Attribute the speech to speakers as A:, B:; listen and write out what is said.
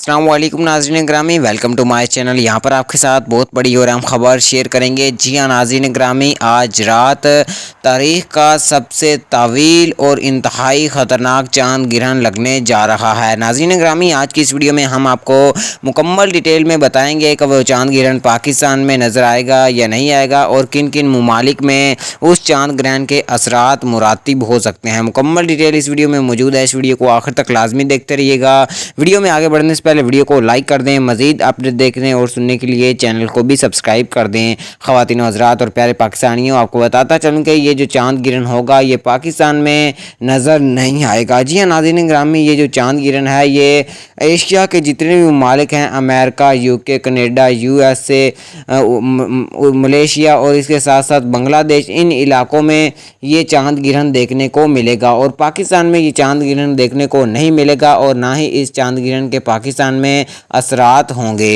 A: अस्सलाम वालेकुम नाज़रीन ग्रामी, वेलकम टू माय चैनल। यहाँ पर आपके साथ बहुत बड़ी और अहम खबर शेयर करेंगे। जी हाँ नाज़रीन ग्रामी, आज रात तारीख़ का सबसे तवील और इंतहाई ख़तरनाक चाँद ग्रहण लगने जा रहा है। नाज़रीन ग्रामी, आज की इस वीडियो में हम आपको मुकम्मल डिटेल में बताएंगे कि वो चाँद ग्रहण पाकिस्तान में नज़र आएगा या नहीं आएगा और किन किन ममालिक में उस चाँद ग्रहण के असरात मुरातिब हो सकते हैं। मुकम्मल डिटेल इस वीडियो में मौजूद है। इस वीडियो को आखिर तक लाजमी देखते रहिएगा। वीडियो में आगे बढ़ने से पहले वीडियो को लाइक कर दें। मज़ीद अपडेट देखने और सुनने के लिए चैनल को भी सब्सक्राइब कर दें। ख़वातीन व हज़रात और प्यारे पाकिस्तानियों, आपको बताता चलूँ कि ये जो चाँद ग्रहण होगा ये पाकिस्तान में नज़र नहीं आएगा। जी हाँ नाज़रीन ग्रामी, ये जो चाँद ग्रहण है ये एशिया के जितने भी ममालिक हैं, America, UK, Canada, USA, Malaysia और इसके साथ साथ बांग्लादेश, इन इलाकों में ये चाँद ग्रहण देखने को मिलेगा और पाकिस्तान में ये चाँद ग्रहण देखने को नहीं मिलेगा और ना ही इस चाँद ग्रहण के पाकिस्तान में असरात होंगे।